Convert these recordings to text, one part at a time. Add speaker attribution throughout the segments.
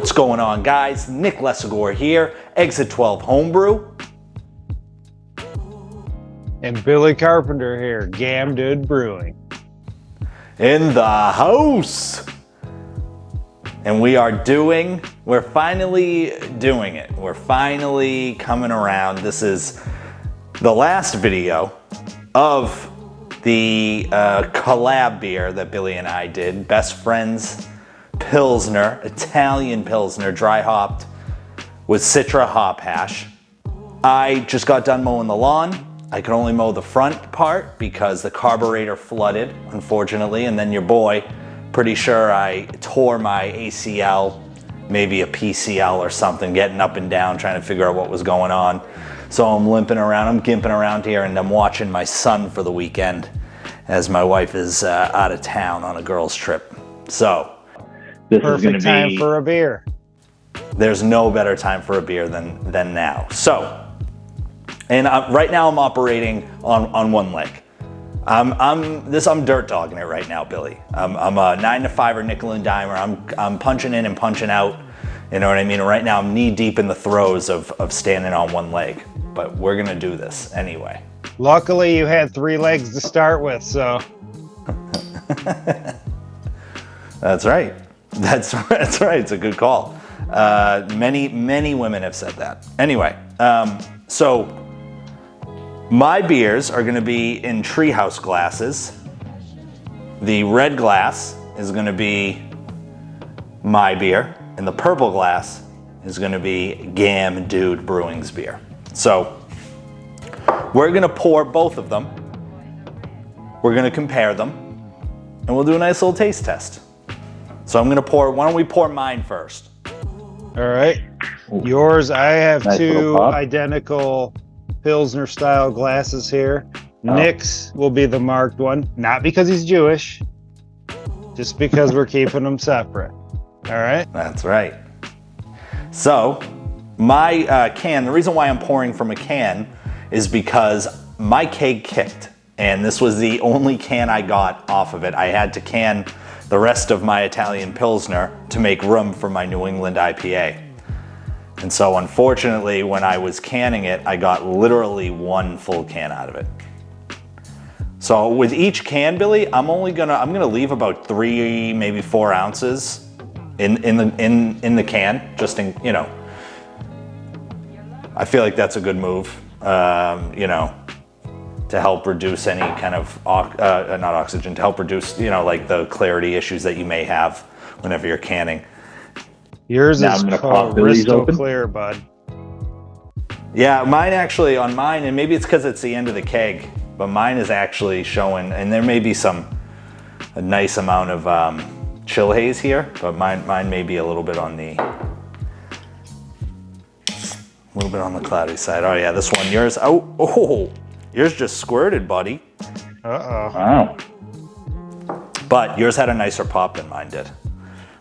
Speaker 1: What's going on, guys? Nick Lesagore here, Exit 12 Homebrew.
Speaker 2: And Billy Carpenter here, Gamn Brewing.
Speaker 1: In the house. And we're finally doing it. We're finally coming around. This is the last video of the collab beer that Billy and I did. Best Friends Pilsner, Italian Pilsner, dry hopped with Citra hop hash. I just got done mowing the lawn. I could only mow the front part because the carburetor flooded, unfortunately, and then your boy, pretty sure I tore my ACL, maybe a PCL or something, getting up and down, trying to figure out what was going on. So I'm limping around, I'm gimping around here, and I'm watching my son for the weekend as my wife is out of town on a girls' trip. So
Speaker 2: this is going to be time for a beer.
Speaker 1: There's no better time for a beer than now. So, and right now I'm operating on one leg. I'm dirt dogging it right now, Billy. I'm a 9-to-5 nickel and dimer. I'm punching in and punching out. You know what I mean? Right now I'm knee deep in the throes of standing on one leg. But we're gonna do this anyway.
Speaker 2: Luckily, you had 3 legs to start with, so.
Speaker 1: That's right. That's right. It's a good call. Many women have said that. Anyway, so my beers are going to be in treehouse glasses. The red glass is going to be my beer, and the purple glass is going to be Gamn Brewing's beer. So we're going to pour both of them. We're going to compare them, and we'll do a nice little taste test. So I'm going to pour, why don't we pour mine first?
Speaker 2: All right. Yours, I have nice 2 identical Pilsner style glasses here. Oh. Nick's will be the marked one, not because he's Jewish, just because we're keeping them separate. All right?
Speaker 1: That's right. So my can, the reason why I'm pouring from a can is because my keg kicked, and this was the only can I got off of it. I had to can the rest of my Italian Pilsner to make room for my New England IPA. And so unfortunately, when I was canning it, I got literally 1 full can out of it. So with each can, Billy, I'm gonna leave about 3, maybe 4 ounces in the can, just in, you know. I feel like that's a good move, you know, to help reduce any kind of, not oxygen, to help reduce, you know, like the clarity issues that you may have whenever you're canning.
Speaker 2: Yours is crystal clear, bud.
Speaker 1: Yeah, mine actually, on mine, and maybe it's because it's the end of the keg, but mine is actually showing, and there may be a nice amount of chill haze here, but mine may be a little bit on the cloudy side. Oh yeah, this one, yours, oh. Yours just squirted, buddy.
Speaker 2: Uh-oh.
Speaker 1: Wow. But yours had a nicer pop than mine did.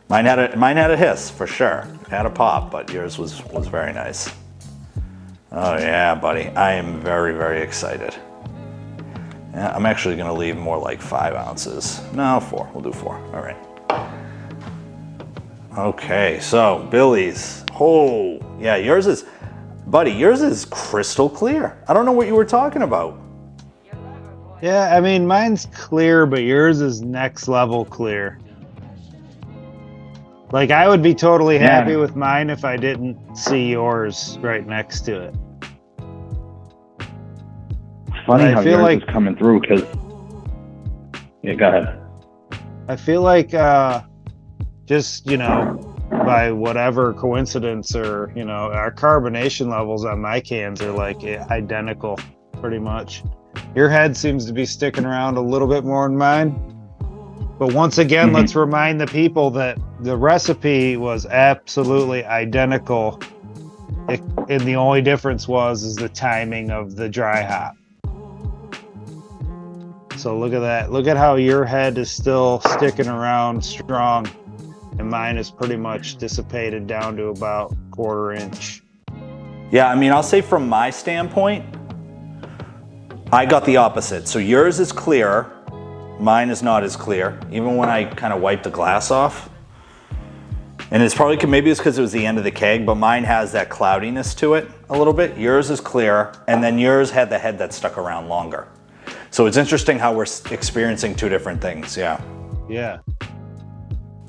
Speaker 1: Mine had a hiss, for sure. It had a pop, but yours was very nice. Oh yeah, buddy. I am very, very excited. Yeah, I'm actually gonna leave more like 5 ounces. No, 4, we'll do 4, all right. Okay, so Billy's, oh, yeah, yours is, buddy, yours is crystal clear. I don't know what you were talking about.
Speaker 2: Yeah, I mean, mine's clear, but yours is next level clear. Like, I would be totally happy with mine if I didn't see yours right next to it.
Speaker 3: It's funny how yours is coming through, because... Yeah, go ahead.
Speaker 2: I feel like, just, you know, by whatever coincidence or, you know, our carbonation levels on my cans are like identical, pretty much. Your head seems to be sticking around a little bit more than mine. But once again, let's remind the people that the recipe was absolutely identical. And the only difference is the timing of the dry hop. So look at that. Look at how your head is still sticking around strong. And mine is pretty much dissipated down to about 1/4 inch.
Speaker 1: Yeah, I mean, I'll say from my standpoint, I got the opposite. So yours is clearer, mine is not as clear. Even when I kind of wipe the glass off, And it's probably, maybe it's because it was the end of the keg, but mine has that cloudiness to it a little bit. Yours is clear, and then yours had the head that stuck around longer. So it's interesting how we're experiencing two different things, yeah.
Speaker 2: Yeah.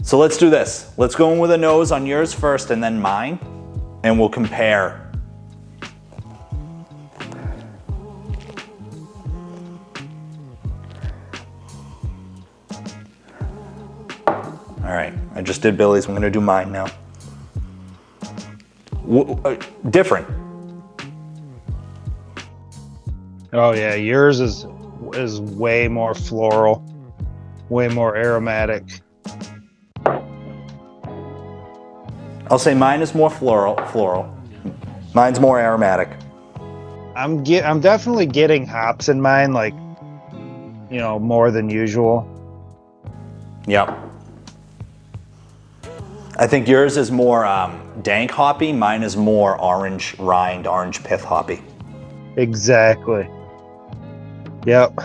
Speaker 1: So let's do this. Let's go in with a nose on yours first and then mine, and we'll compare. All right, I just did Billy's. I'm gonna do mine now. Different.
Speaker 2: Oh yeah, yours is way more floral, way more aromatic.
Speaker 1: I'll say mine is more floral. Mine's more aromatic.
Speaker 2: I'm definitely getting hops in mine, like, you know, more than usual.
Speaker 1: Yep. I think yours is more dank hoppy. Mine is more orange rind, orange pith hoppy.
Speaker 2: Exactly. Yep.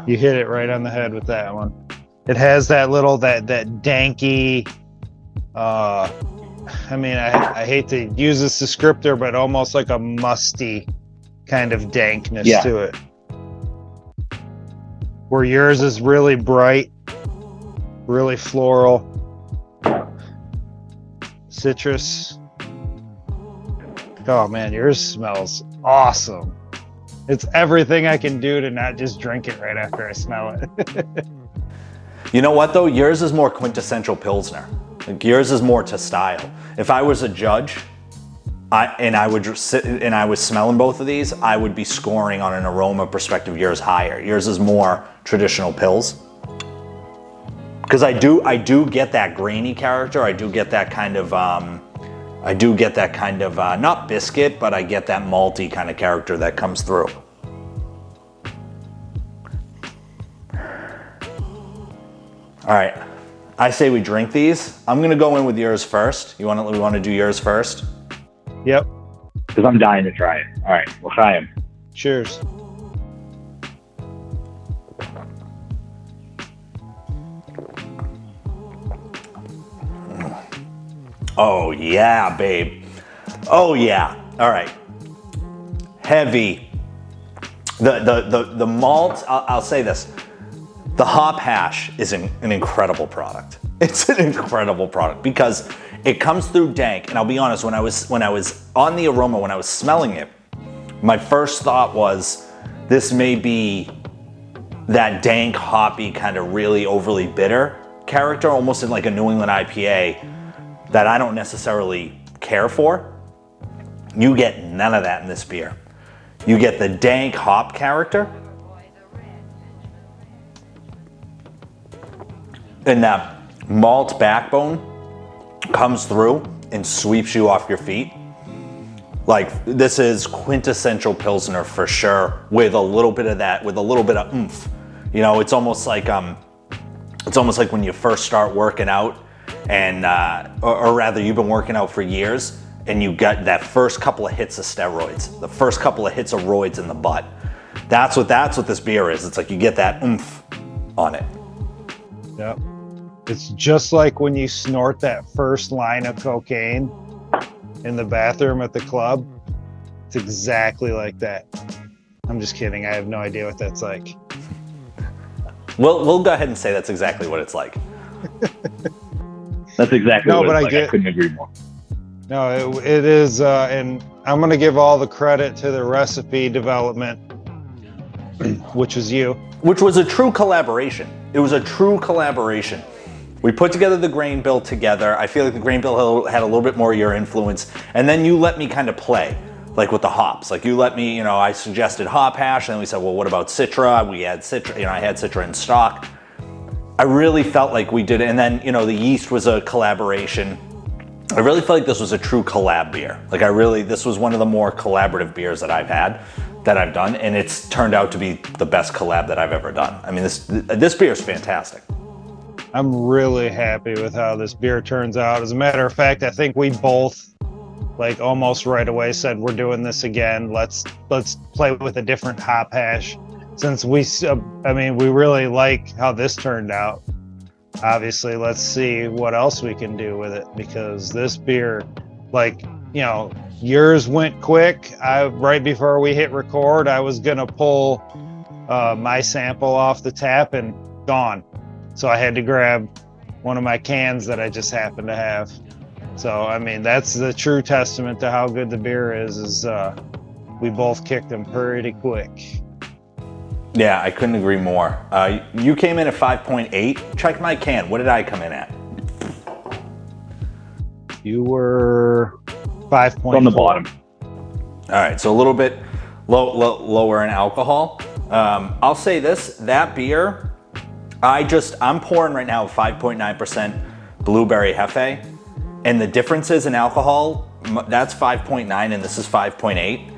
Speaker 2: You hit it right on the head with that one. It has that little, that danky, I mean, I hate to use this descriptor, but almost like a musty kind of dankness to it. Where yours is really bright, really floral, citrus. Oh man, yours smells awesome. It's everything I can do to not just drink it right after I smell it.
Speaker 1: You know what though? Yours is more quintessential Pilsner. Like, yours is more to style. If I was a judge, I was smelling both of these, I would be scoring on an aroma perspective yours higher. Yours is more traditional Pils. Because I do get that grainy character. I do get that kind of not biscuit, but I get that malty kind of character that comes through. All right, I say we drink these. I'm gonna go in with yours first. We want to do yours first?
Speaker 2: Yep.
Speaker 3: Because I'm dying to try it. All right, we'll try them.
Speaker 2: Cheers.
Speaker 1: Oh yeah, babe. Oh yeah. All right. Heavy. The malt. I'll say this. The hop hash is an incredible product. It's an incredible product because it comes through dank. And I'll be honest, when I was on the aroma, when I was smelling it, my first thought was this may be that dank, hoppy, kind of really overly bitter character, almost in like a New England IPA that I don't necessarily care for. You get none of that in this beer. You get the dank hop character, and that malt backbone comes through and sweeps you off your feet. Like, this is quintessential Pilsner for sure, with a little bit of that, with a little bit of oomph. You know, it's almost like when you first start working out, and or rather you've been working out for years, and you got that first couple of hits of steroids, the first couple of hits of roids in the butt. That's what this beer is. It's like you get that oomph on it.
Speaker 2: Yep. It's just like when you snort that first line of cocaine in the bathroom at the club. It's exactly like that. I'm just kidding. I have no idea what that's like.
Speaker 1: We'll go ahead and say that's exactly what it's like.
Speaker 3: That's exactly what
Speaker 2: but
Speaker 3: it's like. I couldn't agree more.
Speaker 2: No, it is, and I'm going to give all the credit to the recipe development, which was you.
Speaker 1: Which was a true collaboration. It was a true collaboration. We put together the grain bill together. I feel like the grain bill had a little bit more of your influence. And then you let me kind of play, like with the hops. Like you let me, I suggested hop hash, and then we said, well, what about Citra? We had Citra, I had Citra in stock. I really felt like we did it. And then, the yeast was a collaboration. I really felt like this was a true collab beer. Like this was one of the more collaborative beers that I've done. And it's turned out to be the best collab that I've ever done. I mean, this beer is fantastic.
Speaker 2: I'm really happy with how this beer turns out. As a matter of fact, I think we both, like almost right away, said we're doing this again. Let's play with a different hop hash, since we really like how this turned out. obviously let's see what else we can do with it, because this beer, like, you know, yours went quick. Right before we hit record, I was gonna pull my sample off the tap and gone. So I had to grab one of my cans that I just happened to have. So, I mean, that's the true testament to how good the beer is we both kicked them pretty quick.
Speaker 1: Yeah, I couldn't agree more. You came in at 5.8. Check my can. What did I come in at?
Speaker 2: You were 5.4.
Speaker 3: On the bottom.
Speaker 1: All right, so a little bit lower in alcohol. I'll say this, that beer, I'm pouring right now 5.9% blueberry hefe, and the differences in alcohol, that's 5.9 and this is 5.8.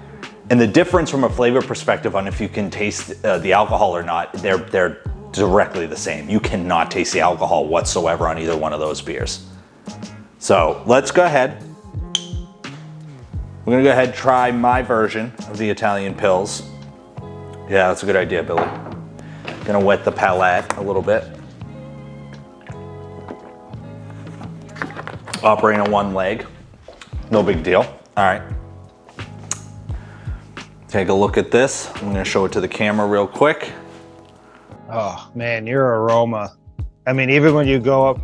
Speaker 1: And the difference from a flavor perspective on if you can taste the alcohol or not, they're directly the same. You cannot taste the alcohol whatsoever on either one of those beers. So let's go ahead. We're gonna go ahead and try my version of the Italian Pils. Yeah, that's a good idea, Billy. Gonna wet the palate a little bit. Operating on one leg, no big deal. All right. Take a look at this. I'm gonna show it to the camera real quick.
Speaker 2: Oh man, your aroma. I mean, even when you go up,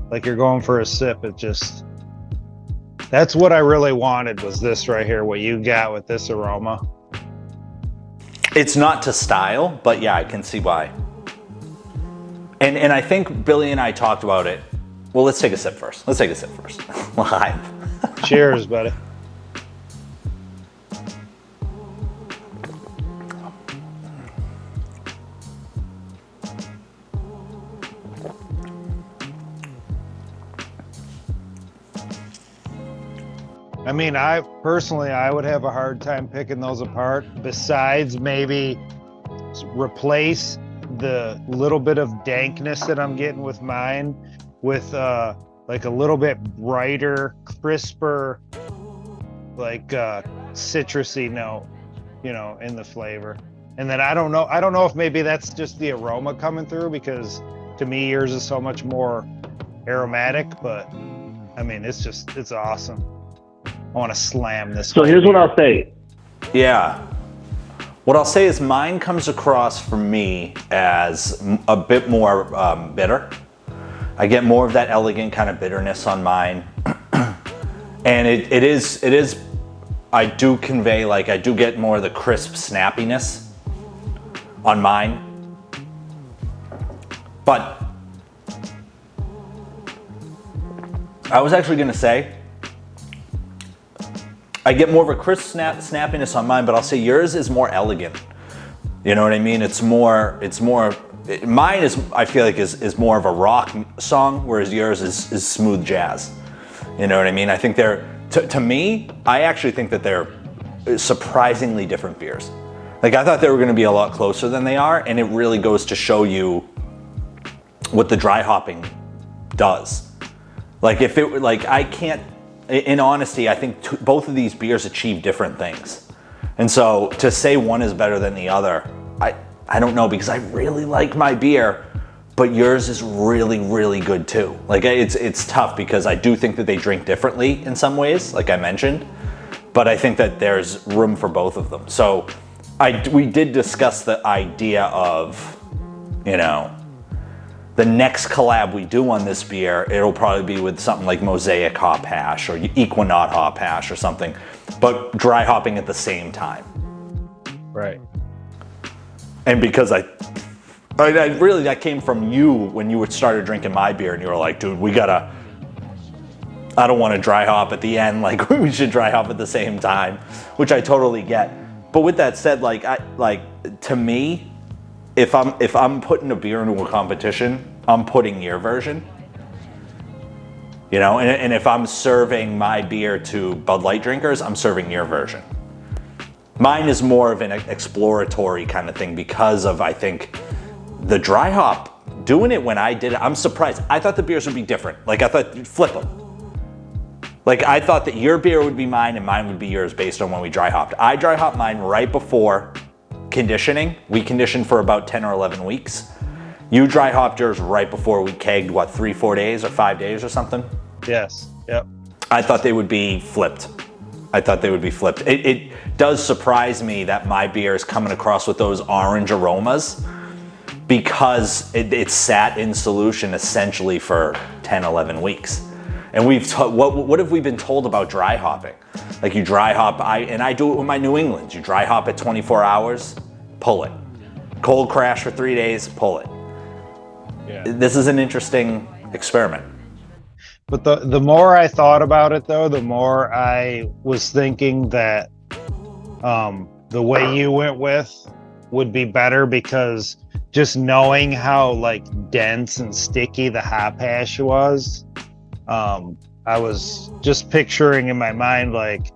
Speaker 2: like you're going for a sip, it just, that's what I really wanted, was this right here, what you got with this aroma.
Speaker 1: It's not to style, but yeah, I can see why. And I think Billy and I talked about it. Well, let's take a sip first. Live.
Speaker 2: Cheers, buddy. I mean, I would have a hard time picking those apart, besides maybe replace the little bit of dankness that I'm getting with mine with like a little bit brighter, crisper, like citrusy note, you know, in the flavor. And then I don't know if maybe that's just the aroma coming through, because to me yours is so much more aromatic, but I mean, it's awesome. I want to slam this.
Speaker 3: So here's what I'll say.
Speaker 1: Yeah. What I'll say is mine comes across for me as a bit more bitter. I get more of that elegant kind of bitterness on mine. And it is, I do convey, like I do get more of the crisp snappiness on mine. But I was actually gonna say, I get more of a crisp snappiness on mine, but I'll say yours is more elegant. You know what I mean? Mine is, I feel like is more of a rock song, whereas yours is smooth jazz. You know what I mean? I think to me, I actually think that they're surprisingly different beers. Like I thought they were gonna be a lot closer than they are, and it really goes to show you what the dry hopping does. Like if it, like I can't, in honesty, I think both of these beers achieve different things. And so to say one is better than the other, I don't know, because I really like my beer, but yours is really, really good too. Like it's tough because I do think that they drink differently in some ways, like I mentioned, but I think that there's room for both of them. So we did discuss the idea of, you know, the next collab we do on this beer, it'll probably be with something like Mosaic Hop Hash or Equinaut Hop Hash or something, but dry hopping at the same time.
Speaker 2: Right.
Speaker 1: And because I really, that came from you when you started drinking my beer and you were like, dude, I don't want to dry hop at the end, like we should dry hop at the same time, which I totally get. But with that said, to me, if I'm putting a beer into a competition, I'm putting your version. You know, and if I'm serving my beer to Bud Light drinkers, I'm serving your version. Mine is more of an exploratory kind of thing because of, I think, the dry hop. Doing it when I did it, I'm surprised. I thought the beers would be different. Like I thought, flip them. Like I thought that your beer would be mine and mine would be yours based on when we dry hopped. I dry hopped mine right before conditioning. We conditioned for about 10 or 11 weeks. You dry hopped yours right before we kegged, what, 3-4 days or 5 days or something?
Speaker 2: Yes. Yep.
Speaker 1: I thought they would be flipped. It does surprise me that my beer is coming across with those orange aromas because it sat in solution essentially for 10, 11 weeks. And what have we been told about dry hopping? Like you dry hop, I do it with my New Englands. You dry hop at 24 hours, pull it. Cold crash for 3 days, pull it.
Speaker 2: Yeah.
Speaker 1: This is an interesting experiment.
Speaker 2: But the more I thought about it, though, the more I was thinking that the way you went with would be better, because just knowing how like dense and sticky the hop hash was, I was just picturing in my mind like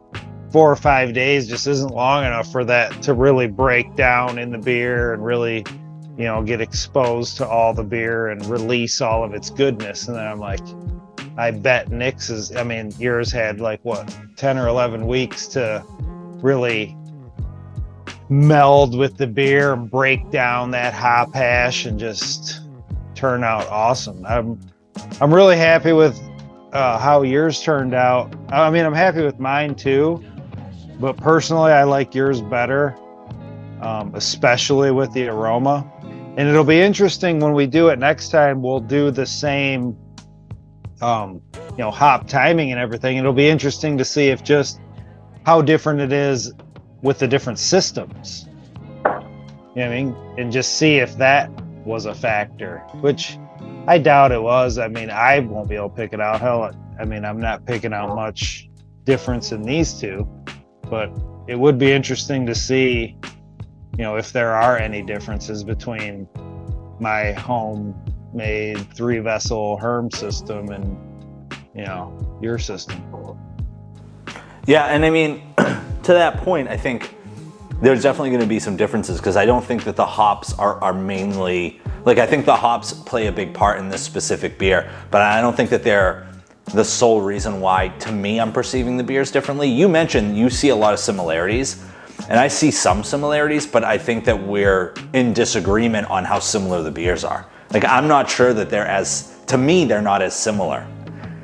Speaker 2: 4 or 5 days just isn't long enough for that to really break down in the beer and really, you know, get exposed to all the beer and release all of its goodness. And then I'm like, I bet Nick's yours had like what, 10 or 11 weeks to really meld with the beer and break down that hop hash and just turn out awesome. I'm really happy with how yours turned out. I mean, I'm happy with mine too, but personally I like yours better, especially with the aroma. And it'll be interesting when we do it next time. We'll do the same hop timing and everything. It'll be interesting to see if just how different it is with the different systems. You know what I mean? And just see if that was a factor, which I doubt it was. I mean, I won't be able to pick it out. Hell, I mean, I'm not picking out much difference in these two, but it would be interesting to see, you know, if there are any differences between my homemade 3-vessel Herm system and, you know, your system.
Speaker 1: Yeah, and I mean, to that point, I think there's definitely going to be some differences, because I don't think that the hops are mainly, like, I think the hops play a big part in this specific beer, but I don't think that they're the sole reason why, to me, I'm perceiving the beers differently. You mentioned you see a lot of similarities, and I see some similarities, but I think that we're in disagreement on how similar the beers are. Like, I'm not sure that to me, they're not as similar.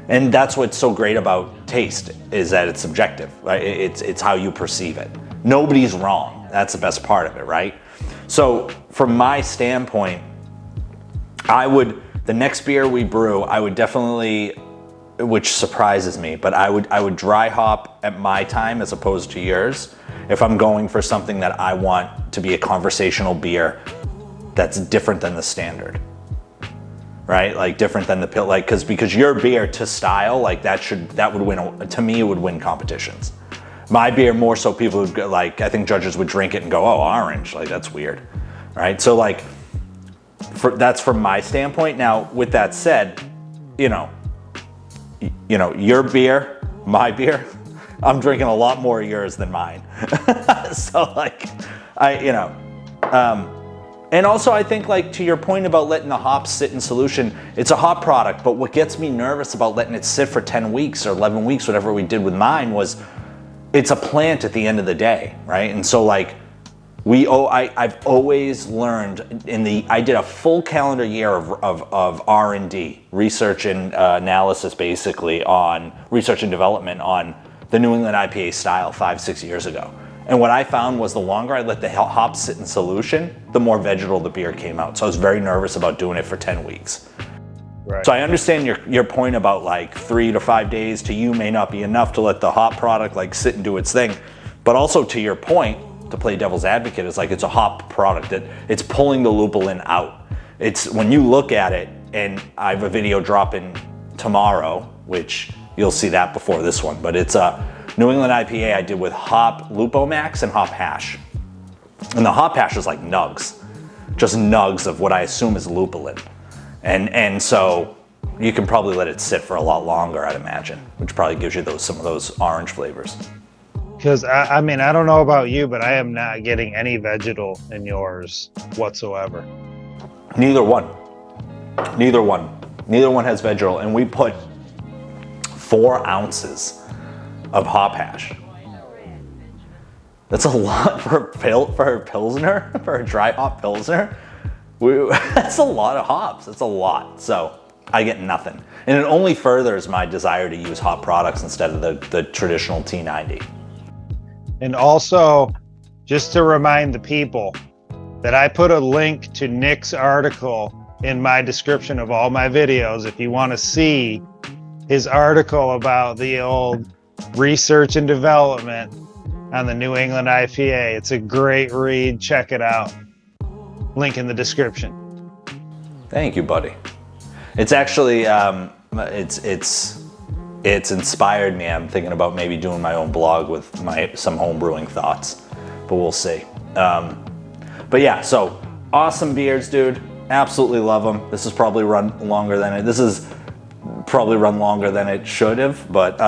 Speaker 1: And that's what's so great about taste, is that it's subjective, right? It's how you perceive it. Nobody's wrong. That's the best part of it, right? So from my standpoint, the next beer we brew, I would definitely, which surprises me, but I would dry hop at my time as opposed to yours, if I'm going for something that I want to be a conversational beer that's different than the standard. Right? Like different than the pill, like, because your beer to style, like that would win, to me, it would win competitions. My beer, more so people would go, like, I think judges would drink it and go, oh, orange, like that's weird. Right? So like, that's from my standpoint. Now, with that said, you know, your beer, my beer, I'm drinking a lot more of yours than mine. So like, and also, I think, like, to your point about letting the hops sit in solution, it's a hop product, but what gets me nervous about letting it sit for 10 weeks or 11 weeks, whatever we did with mine, was it's a plant at the end of the day, right? And so, like, I've always learned I did a full calendar year of R&D, research and analysis, basically, on research and development on the New England IPA style 5-6 years ago. And what I found was the longer I let the hops sit in solution, the more vegetal the beer came out. So I was very nervous about doing it for 10 weeks. Right. So I understand your point about like 3 to 5 days to you may not be enough to let the hop product like sit and do its thing. But also to your point, to play devil's advocate, is like it's a hop product that it's pulling the lupulin out. It's when you look at it, and I have a video dropping tomorrow, which you'll see that before this one, but it's a New England IPA I did with hop Lupomax and hop hash. And the hop hash is like nugs, just nugs of what I assume is lupulin. And so you can probably let it sit for a lot longer, I'd imagine, which probably gives you some of those orange flavors.
Speaker 2: Because I mean, I don't know about you, but I am not getting any vegetal in yours whatsoever.
Speaker 1: Neither one has vegetal, and we put 4 ounces of hop hash. That's a lot for a pilsner, for a dry hop pilsner. That's a lot of hops. That's a lot. So I get nothing. And it only furthers my desire to use hop products instead of the traditional T90.
Speaker 2: And also, just to remind the people that I put a link to Nick's article in my description of all my videos. If you want to see his article about the old research and development on the New England IPA, it's a great read. Check it out. Link in the description.
Speaker 1: Thank you, buddy. It's actually, it's inspired me. I'm thinking about maybe doing my own blog with some home brewing thoughts, but we'll see. But yeah, so awesome beers, dude. Absolutely love them. This is probably run longer than it should have, but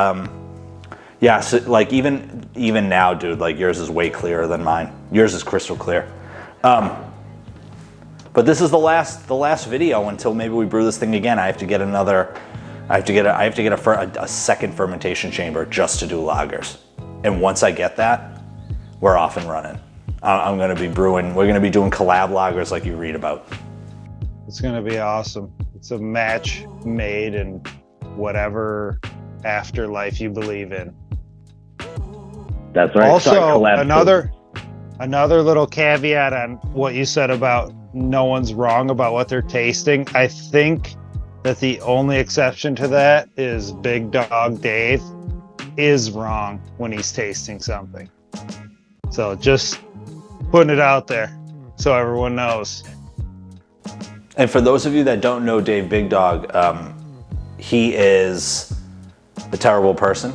Speaker 1: yeah. So like even now, dude, like yours is way clearer than mine. Yours is crystal clear. But this is the last video until maybe we brew this thing again. I have to get a second fermentation chamber just to do lagers. And once I get that, we're off and running. I'm gonna be brewing. We're gonna be doing collab lagers like you read about.
Speaker 2: It's gonna be awesome. It's a match made in whatever afterlife you believe in.
Speaker 3: That's right.
Speaker 2: Also, another little caveat on what you said about no one's wrong about what they're tasting. I think that the only exception to that is Big Dog Dave is wrong when he's tasting something. So just putting it out there so everyone knows.
Speaker 1: And for those of you that don't know Dave Big Dog, he is a terrible person.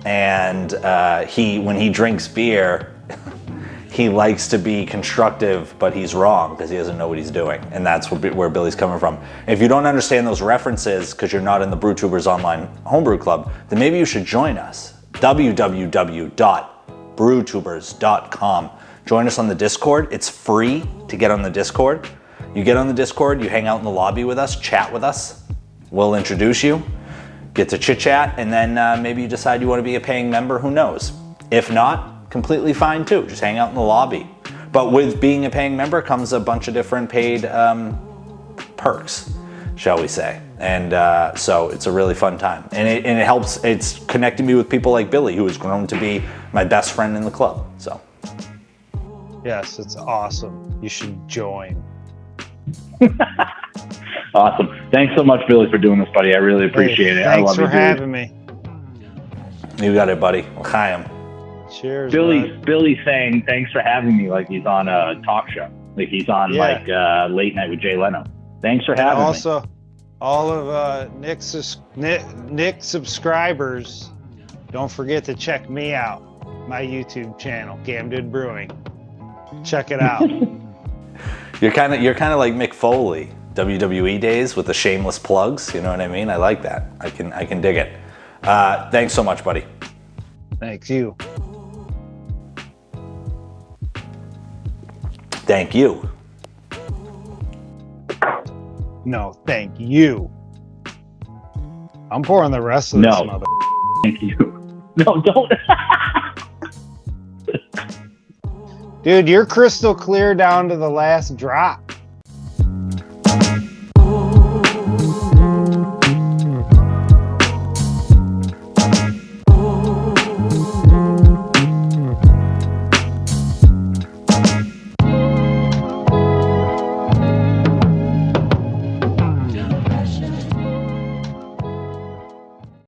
Speaker 1: And when he drinks beer, he likes to be constructive, but he's wrong because he doesn't know what he's doing. And that's where Billy's coming from. If you don't understand those references because you're not in the BrewTubers Online Homebrew Club, then maybe you should join us. www.brewtubers.com. Join us on the Discord. It's free to get on the Discord. You get on the Discord, you hang out in the lobby with us, chat with us. We'll introduce you, get to chit chat, and then maybe you decide you want to be a paying member, who knows? If not, completely fine too, just hang out in the lobby. But with being a paying member comes a bunch of different paid perks, shall we say. And so it's a really fun time. And it helps, it's connecting me with people like Billy, who has grown to be my best friend in the club, so.
Speaker 2: Yes, it's awesome. You should join.
Speaker 3: Awesome. Thanks so much, Billy, for doing this, buddy. I really appreciate it.
Speaker 2: Thanks
Speaker 3: I love
Speaker 2: for
Speaker 3: you,
Speaker 2: having me.
Speaker 1: You got it, buddy. L'chaim.
Speaker 2: Cheers,
Speaker 3: Billy's saying thanks for having me like he's on a talk show. Like he's on Late Night with Jay Leno. Thanks for having me.
Speaker 2: Also, all of Nick's subscribers, don't forget to check me out. My YouTube channel, Gamn Brewing. Check it out.
Speaker 1: You're kind of like Mick Foley, WWE days with the shameless plugs. You know what I mean? I like that. I can dig it. Thanks so much, buddy.
Speaker 2: Thanks you.
Speaker 1: Thank you.
Speaker 2: No, thank you. I'm pouring the rest of this mother.
Speaker 3: Thank you. No, don't.
Speaker 2: Dude, you're crystal clear down to the last drop.